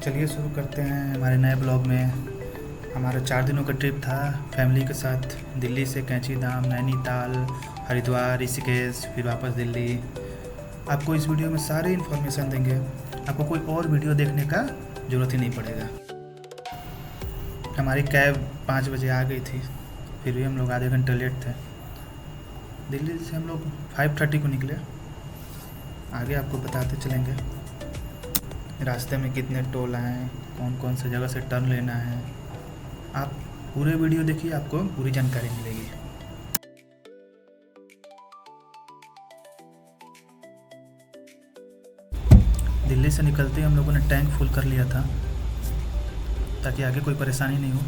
चलिए शुरू करते हैं हमारे नए ब्लॉग में। हमारा 4 दिनों का ट्रिप था फैमिली के साथ, दिल्ली से कैंची धाम, नैनीताल, हरिद्वार, ऋषिकेश, फिर वापस दिल्ली। आपको इस वीडियो में सारी इन्फॉर्मेशन देंगे, आपको कोई और वीडियो देखने का ज़रूरत ही नहीं पड़ेगा। हमारी कैब 5 बजे आ गई थी, फिर भी हम लोग आधे घंटे लेट थे। दिल्ली से हम लोग 5:30 को निकले। आगे आपको बताते चलेंगे रास्ते में कितने टोल आए, कौन कौन सी जगह से टर्न लेना है। आप पूरे वीडियो देखिए, आपको पूरी जानकारी मिलेगी। दिल्ली से निकलते ही हम लोगों ने टैंक फुल कर लिया था ताकि आगे कोई परेशानी नहीं हो।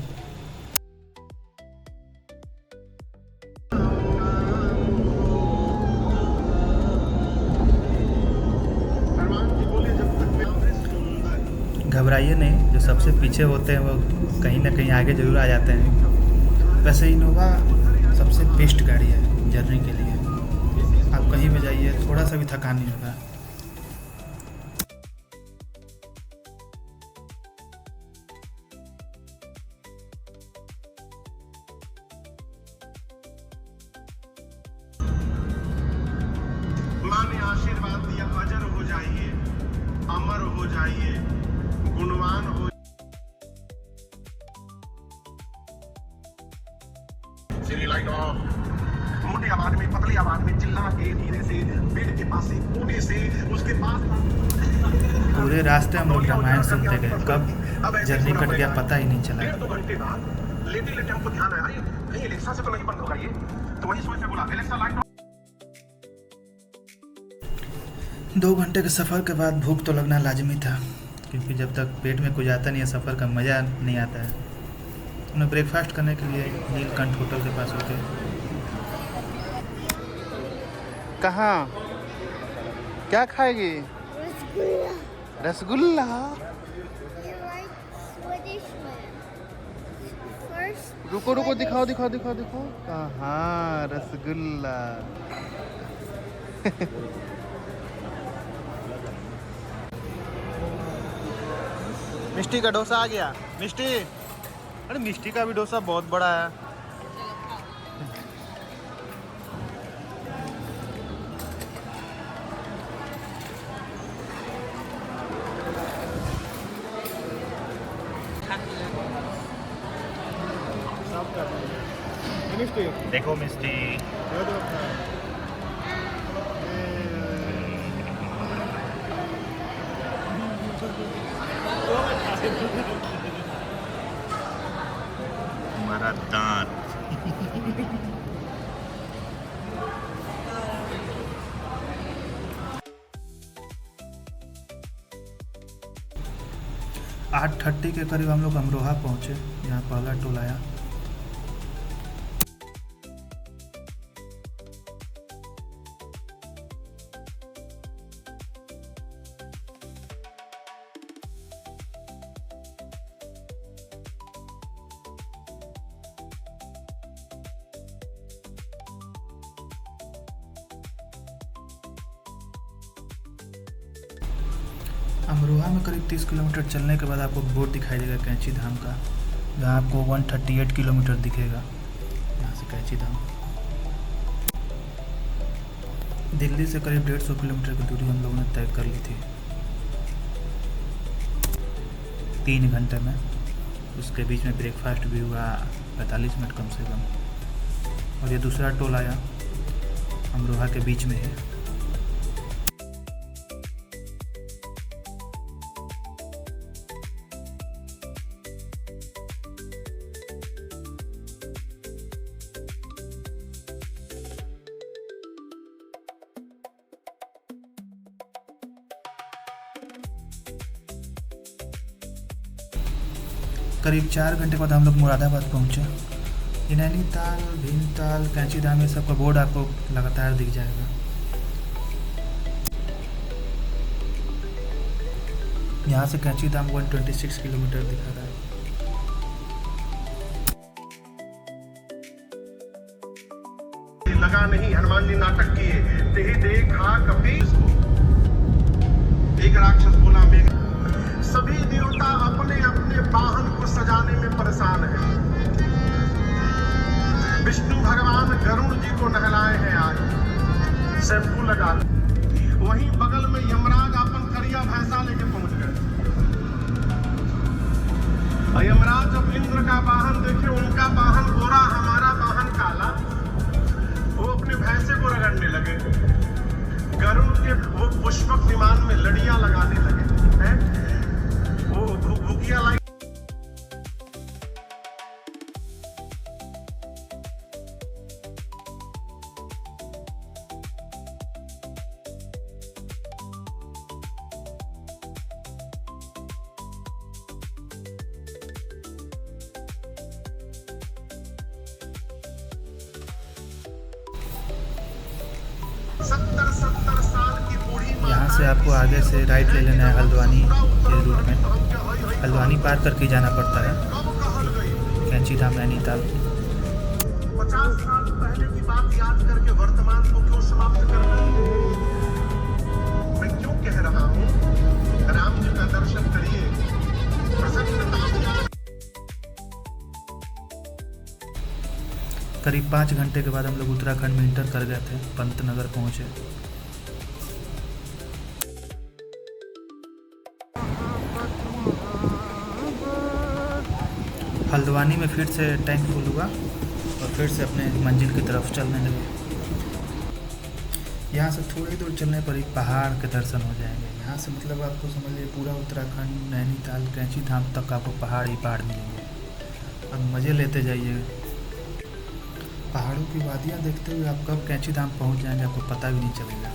घबराइए नहीं, जो सबसे पीछे होते हैं वो कहीं ना कहीं आगे ज़रूर आ जाते हैं। वैसे इनोवा सबसे बेस्ट गाड़ी है जर्नी के लिए। आप कहीं भी जाइए, थोड़ा सा भी थकान नहीं होगा। माँ ने आशीर्वाद दिया, अजर हो जाइए, अमर हो जाइए, गुणवान हो। सीरी लाइट ऑफ। मोटी आवाज में, पतली आवाज में चिल्ला के धीरे से बेड के पास से कोने से उसके पास। पूरे रास्ते हम लोग रामायण सुनते गए, कब जर्नी कट गया पता ही नहीं चला। 1.5 घंटे बाद लेटे लेटे हमको ध्यान आया, कहीं एलेक्सा से तो नहीं बंद होगा ये। तो वही सोच से बोला, एलेक्सा लाइट ऑफ। 2 घंटे के सफ़र के बाद भूख तो लगना लाजमी था, क्योंकि जब तक पेट में कुछ आता नहीं है सफ़र का मज़ा नहीं आता है। उन्हें ब्रेकफास्ट करने के लिए नीलकंठ होटल के पास रुके। कहाँ क्या खाएगी? रसगुल्ला। रुको रुको, दिखाओ दिखाओ दिखाओ दिखाओ। कहाँ रसगुल्ला। मिष्टी का डोसा आ गया। मिष्टी, अरे मिष्टी का भी डोसा बहुत बड़ा है। देखो मिष्टी, हमारा दांत। 8:30 के करीब हम लोग अमरोहा पहुँचे, यहाँ पहला टोल आया। अमरोहा में करीब 30 किलोमीटर चलने के बाद आपको बोर्ड दिखाई देगा कैंची धाम का, जहाँ आपको 138 किलोमीटर दिखेगा यहाँ से कैंची धाम। दिल्ली से करीब 150 किलोमीटर की दूरी हम लोगों ने तय कर ली थी 3 घंटे में। उसके बीच में ब्रेकफास्ट भी हुआ 45 मिनट कम से कम। और ये दूसरा टोल आया अमरोहा के बीच में है। करीब 4 घंटे बाद हम लोग मुरादाबाद पहुँचे। ये नैनीताल, भीमताल, कैंची धाम, ये सबका बोर्ड आपको लगातार दिख जाएगा। यहाँ से कैंची धाम 126 किलोमीटर दिखा रहा है। लगा नहीं, हनुमान जी नाटक किए, तेही देखा कभी एक राक्षस बोला, सभी देवता लगा। वहीं बगल में यमराज अपन करिया भैंसा लेके पहुंच गए। और यमराज जब इंद्र का वाहन देखे, उनका वाहन गोरा, हमारा वाहन काला, वो अपने भैंसे को रगड़ने लगे। गरुड़ के वो पुष्पक विमान में लड़ियां लगाने लगे हैं। वो भुकिया लाई। यहाँ से आपको आगे से राइट ले लेना है हल्द्वानी के रूट में। हल्द्वानी पार करके जाना पड़ता है कैंची धाम नैनीताल। 50 साल पहले की बात याद करके वर्तमान को क्यों समाप्त करना? मैं क्यों कह रहा हूँ, राम जी का दर्शन करिए, प्रसन्नता। करीब 5 घंटे के बाद हम लोग उत्तराखंड में इंटर कर गए थे, पंतनगर पहुँचे। हल्द्वानी में फिर से टैंक फुल हुआ और फिर से अपने मंजिल की तरफ चलने लगे। यहाँ से थोड़ी दूर चलने पर ही पहाड़ के दर्शन हो जाएंगे। यहाँ से मतलब आपको समझिए पूरा उत्तराखंड, नैनीताल, कैंची धाम तक आपको पहाड़ ही पहाड़ मिलेंगे और मज़े लेते जाइए। पहाड़ों की वादियाँ देखते हुए आप कब कैंची धाम पहुँच जाएंगे आपको पता भी नहीं चलेगा।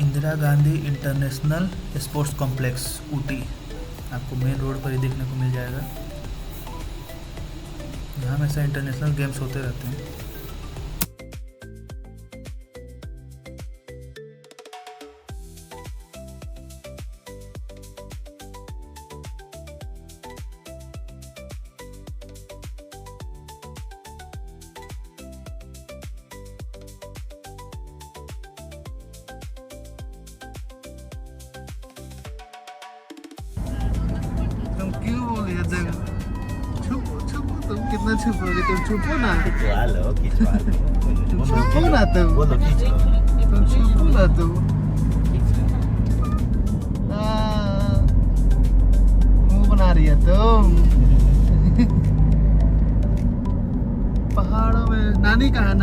Indira Gandhi international sports complex Ooty आपको मेन रोड पर ही देखने को मिल जाएगा। यहाँ हमेशा इंटरनेशनल गेम्स होते रहते हैं। तुम क्यों बोले छुपो छुपो, तुम कितना छुपोगे? तुम छुपो ना, खिंचवा लो। तुम छुपो ना, बोलो खींच लो। तुम छुपो ना मुंह बना रही है तुम। पहाड़ों में नानी कहाँ है?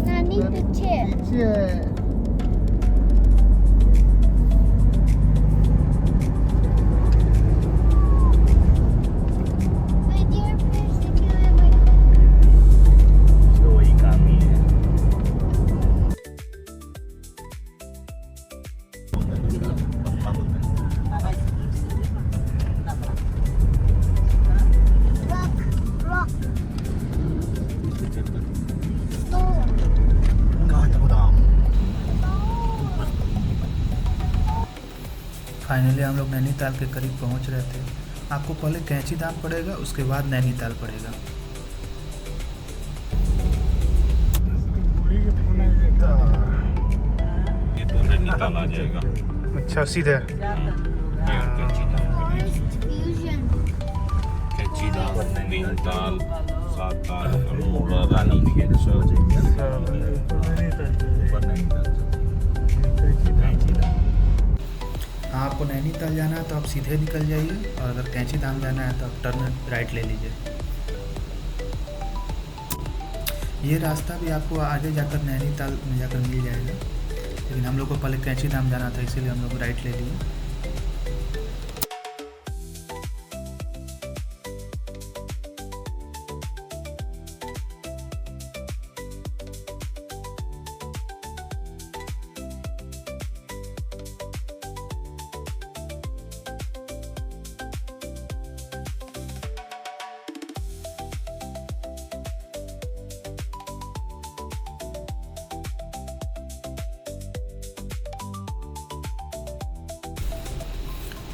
नानी पीछे है। तो वही काम ही है। फाइनली हम लोग नैनीताल के करीब पहुंच रहे थे। आपको पहले कैंची धाम पड़ेगा, उसके बाद नैनीताल पड़ेगा। ये तो नैनीताल आ जाएगा। अच्छा सीधे कैंची धाम, नैनीताल, सातार, अल्मोड़ा, रानीखेत सब हाँ, आपको नैनीताल जाना है तो आप सीधे निकल जाइए और अगर कैंची धाम जाना है तो आप टर्न राइट ले लीजिए। ये रास्ता भी आपको आगे जाकर नैनीताल में जाकर मिल जाएगा, लेकिन हम लोग को पहले कैंची धाम जाना था इसीलिए हम लोग राइट ले लिए।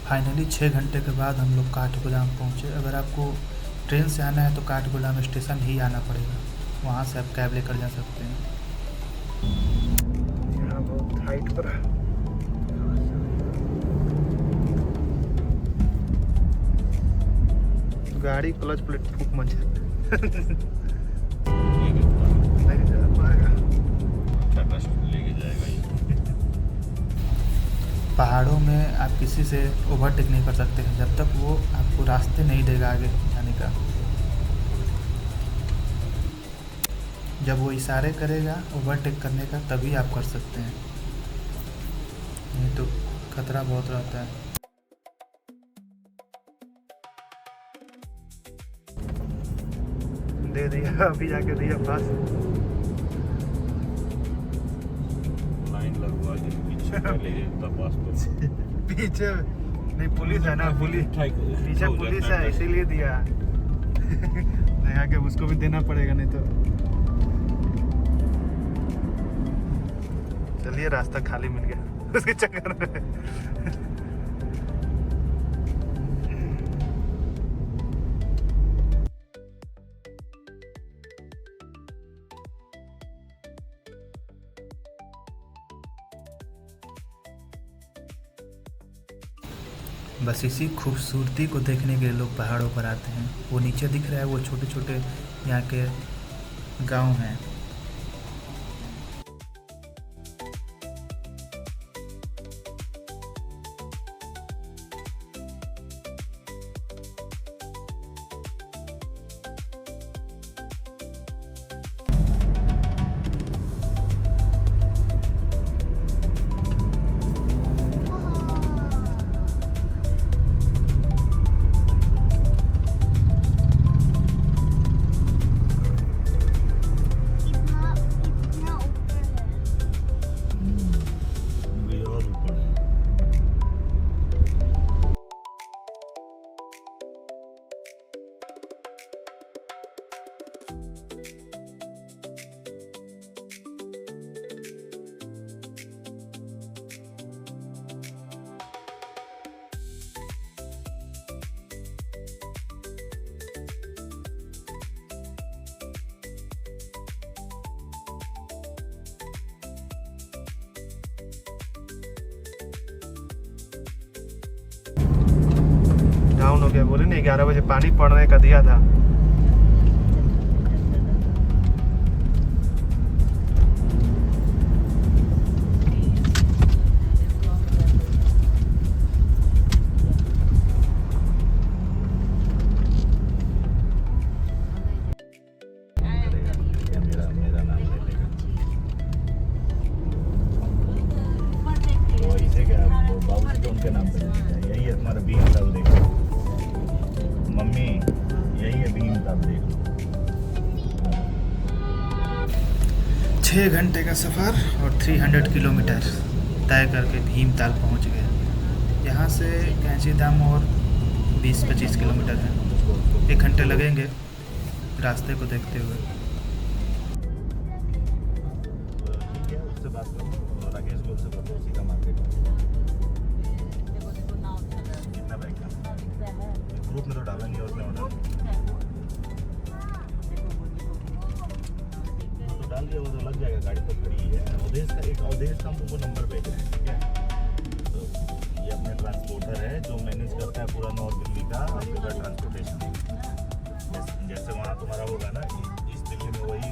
फाइनली 6 घंटे के बाद हम लोग काठगोदाम पहुँचे। अगर आपको ट्रेन से आना है तो काठगोदाम स्टेशन ही आना पड़ेगा, वहाँ से आप कैब लेकर जा सकते हैं। यहाँ बहुत हाइट पर है। गाड़ी क्लच प्लेट फूक मच लेके जाएगा ये। पहाड़ों में आप किसी से ओवरटेक नहीं कर सकते हैं जब तक वो आपको रास्ते नहीं देगा आगे जाने का। जब वो इशारे करेगा ओवरटेक करने का तभी आप कर सकते हैं, नहीं तो खतरा बहुत रहता है। दे दिया, अभी जाके दिया पास। लाइन लगवा के पीछे ले जाता पास तो पीछे नहीं पुलिस है ना, पुलिस पीछे पुलिस है इसीलिए दिया। नहीं आगे उसको भी देना पड़ेगा, नहीं तो। चलिए रास्ता खाली मिल गया उसके चक्कर में। बस इसी खूबसूरती को देखने के लिए लोग पहाड़ों पर आते हैं। वो नीचे दिख रहा है, वो छोटे छोटे यहाँ के गांव हैं। और ऊपर है। डाउन हो गया, बोले ना 11 बजे पानी पड़ने का दिया था। मेरा नाम ले लेगा। तो ऐसे क्या बाबू जी उनके नाम पे लेगा। यही है तुम्हारा भीमताल, देखो मम्मी, यही है भीमताल, देख लो। 6 घंटे का सफ़र और 300 किलोमीटर तय करके भीमताल पहुंच गए। यहाँ से कैंची धाम और 20-25 किलोमीटर है। 1 घंटे लगेंगे रास्ते को देखते हुए। ठीक है, उससे बात करो, राकेश को उससे बात करो, सीधा मार्केट कितना बैग का ग्रुप में तो डाला नहीं, उसने ऑर्डर तो डाल दिया, वो तो लग जाएगा, गाड़ी तो खड़ी है। अवधेश का हम तुमको नंबर भेज रहे हैं, ठीक है। तो ये अपना ट्रांसपोर्टर है जो मैनेज करता है पूरा नॉर्थ दिल्ली का आपका ट्रांसपोर्टेशन। जैसे वहाँ तुम्हारा होगा ना, इस दिल्ली में वही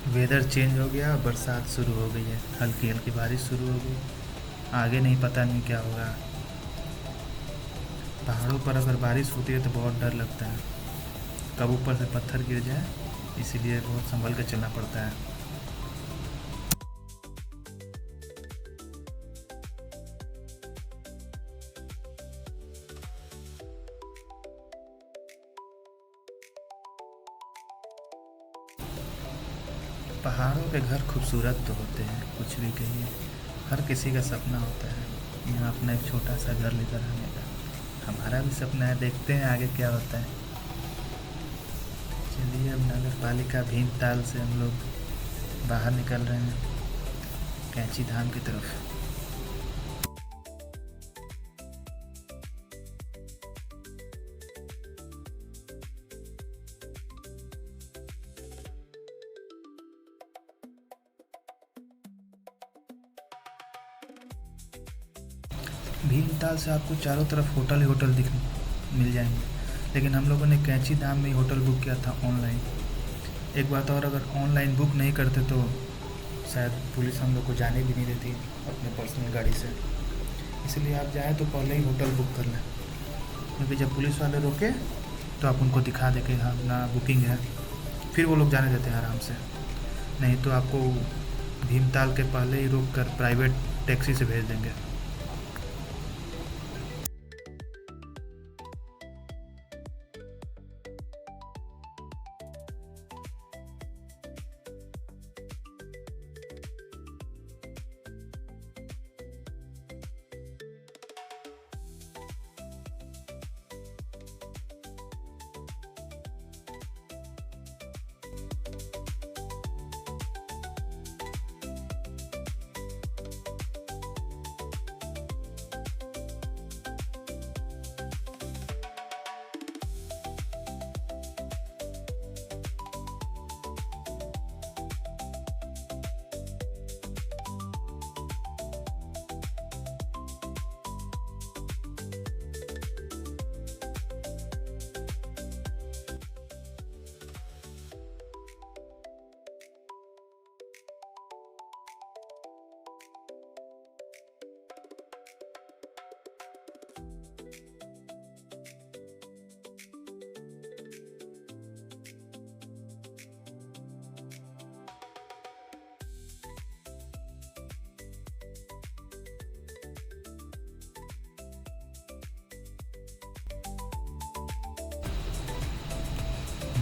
वेदर चेंज हो गया, बरसात शुरू हो गई है, हल्की हल्की बारिश शुरू हो गई। आगे नहीं पता नहीं क्या होगा। पहाड़ों पर अगर बारिश होती है तो बहुत डर लगता है, कब ऊपर से पत्थर गिर जाए, इसीलिए बहुत संभल कर चलना पड़ता है। पहाड़ों के घर खूबसूरत तो होते हैं, कुछ भी कहिए, हर किसी का सपना होता है यहाँ अपना एक छोटा सा घर लेकर रहने का। हमारा भी सपना है, देखते हैं आगे क्या होता है। चलिए अब नगर पालिका भीमताल से हम लोग बाहर निकल रहे हैं कैंची धाम की तरफ। भीमताल से आपको चारों तरफ होटल ही होटल दिख मिल जाएंगे, लेकिन हम लोगों ने कैंची धाम में होटल बुक किया था ऑनलाइन। एक बात और, अगर ऑनलाइन बुक नहीं करते तो शायद पुलिस हम लोग को जाने भी नहीं देती अपने पर्सनल गाड़ी से, इसलिए आप जाएँ तो पहले ही होटल बुक कर लें, क्योंकि जब पुलिस वाले रोके तो आप उनको दिखा दे कि हाँ अपना बुकिंग है, फिर वो लोग जाने देते हैं आराम से। नहीं तो आपको भीमताल के पहले ही रोक कर प्राइवेट टैक्सी से भेज देंगे।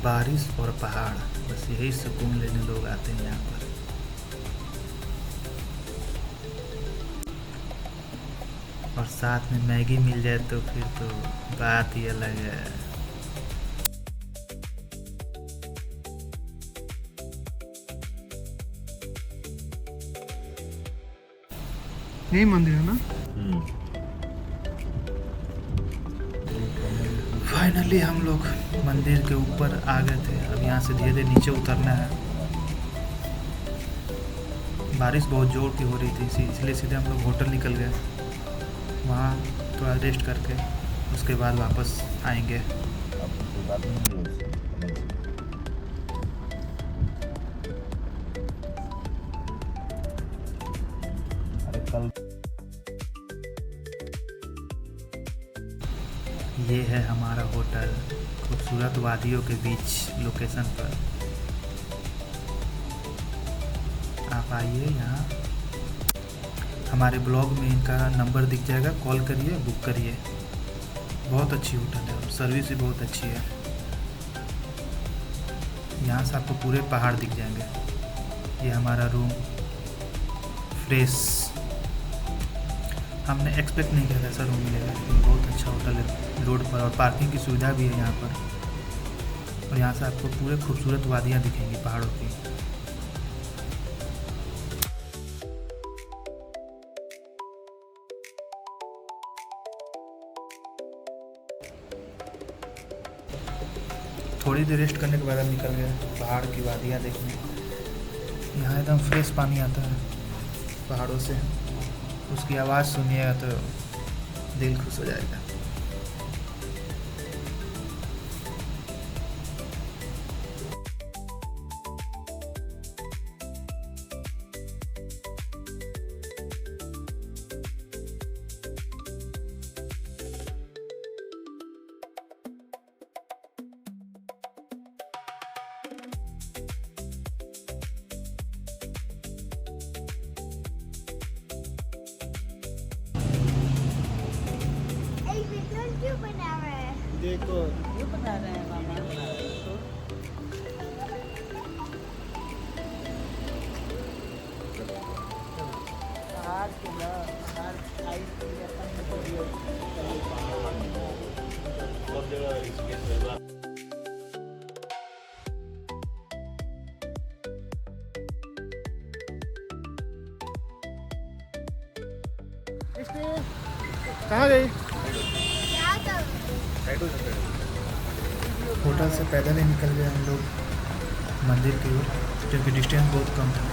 बारिश और पहाड़, बस यही सुकून लेने लोग आते हैं यहाँ पर। और साथ में मैगी मिल जाए तो फिर तो बात ही अलग है। यही मंदिर है ना? फाइनली हम लोग मंदिर के ऊपर आ गए थे। अब यहाँ से धीरे धीरे नीचे उतरना है। बारिश बहुत ज़ोर की हो रही थी, इसलिए सीधे हम लोग होटल निकल गए। वहाँ थोड़ा रेस्ट करके उसके बाद वापस आएंगे। ये है हमारा होटल, खूबसूरत वादियों के बीच लोकेशन पर। आप आइए यहाँ, हमारे ब्लॉग में इनका नंबर दिख जाएगा, कॉल करिए, बुक करिए। बहुत अच्छी होटल है और सर्विस भी बहुत अच्छी है। यहाँ से आपको पूरे पहाड़ दिख जाएंगे। ये हमारा रूम, फ्रेश। हमने एक्सपेक्ट नहीं किया था ऐसा रूम मिलेगा, लेकिन बहुत अच्छा होटल है रोड पर, और पार्किंग की सुविधा भी है यहाँ पर। और यहाँ से आपको पूरे खूबसूरत वादियाँ दिखेंगी पहाड़ों की। थोड़ी देर रेस्ट करने के बाद हम निकल गए पहाड़ की वादियाँ देखने। यहाँ एकदम फ्रेश पानी आता है पहाड़ों से, उसकी आवाज़ सुनिएगा तो दिल खुश हो जाएगा। वीडियो बना रहा है। देखो क्यों बना रहे हैं मामा बना रहे हैं तो पहाड़ के ना पहाड़ आई अपन को दियो सब जगह ऋषिकेश में कहाँ गई? क्या करूं? होटल से पैदल ही निकल गए हम लोग मंदिर की ओर, क्योंकि डिस्टेंस बहुत कम था।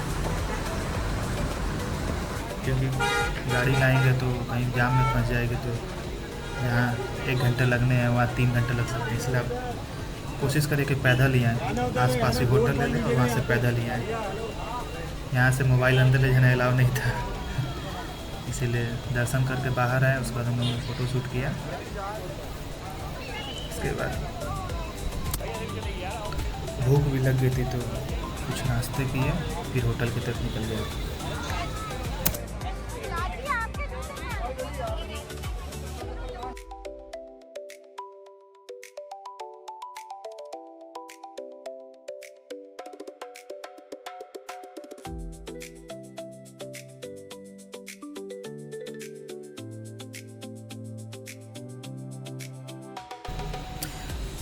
क्योंकि गाड़ी लाएंगे तो कहीं जाम में फंस जाएगी, तो यहाँ 1 घंटे लगने हैं, वहाँ 3 घंटे लग सकते हैं। इसलिए आप कोशिश करें कि पैदल ही आएँ, आसपास ही होटल ले लें और वहाँ से पैदल ही आएँ। यहाँ से मोबाइल अंदर ले जाना अलाउ नहीं था, इसीलिए दर्शन करके बाहर आए। उसके बाद हम लोगों ने फ़ोटो शूट किया। इसके बाद भूख भी लग गई थी, तो कुछ नाश्ते किए, फिर होटल की तरफ निकल गए। दादी आपके दूध है?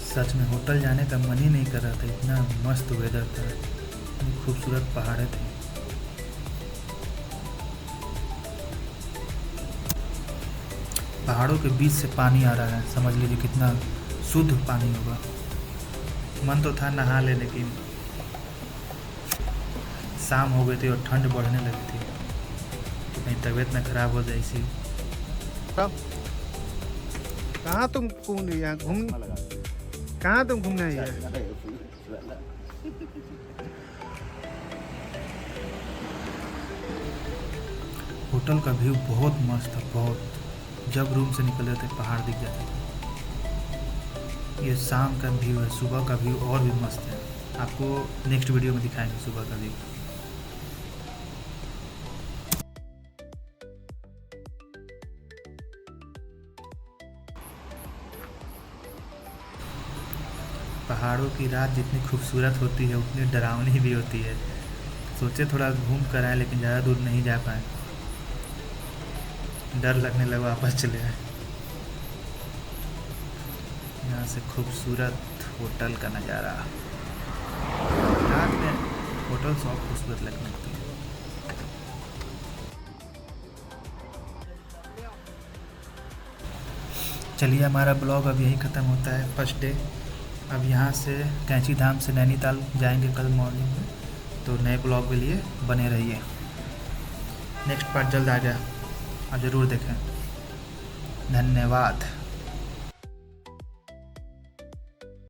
सच में होटल जाने का मन ही नहीं कर रहा था, इतना मस्त वेदर था, इतनी खूबसूरत पहाड़ें थी। पहाड़ों के बीच से पानी आ रहा है, समझ लीजिए कितना शुद्ध पानी होगा। मन तो था नहा ले, लेकिन शाम हो गई थी और ठंड बढ़ने लगी थी, तो कहीं तबीयत ना खराब हो जाए इसी। कहाँ तुम घूम यहाँ घूम कहाँ तुम घूमने आई है? होटल का व्यू बहुत मस्त था, बहुत। जब रूम से निकले थे पहाड़ दिख जाते थे। ये शाम का व्यू है, सुबह का व्यू और भी मस्त है। आपको नेक्स्ट वीडियो में दिखाएंगे सुबह का व्यू। पहाड़ों की रात जितनी खूबसूरत होती है उतनी डरावनी भी होती है। सोचे थोड़ा घूम कर आए, लेकिन ज़्यादा दूर नहीं जा पाए, डर लगने लगा, वापस चले आए। यहाँ से खूबसूरत होटल का नज़ारा। रात में होटल सब खूबसूरत लगने लगती है। चलिए, हमारा ब्लॉग अब यहीं ख़त्म होता है, फर्स्ट डे। अब यहाँ से कैंची धाम से नैनीताल जाएंगे कल मॉर्निंग में, तो नए ब्लॉग के लिए बने रहिए। नेक्स्ट पार्ट जल्द आ गया, आप ज़रूर देखें। धन्यवाद।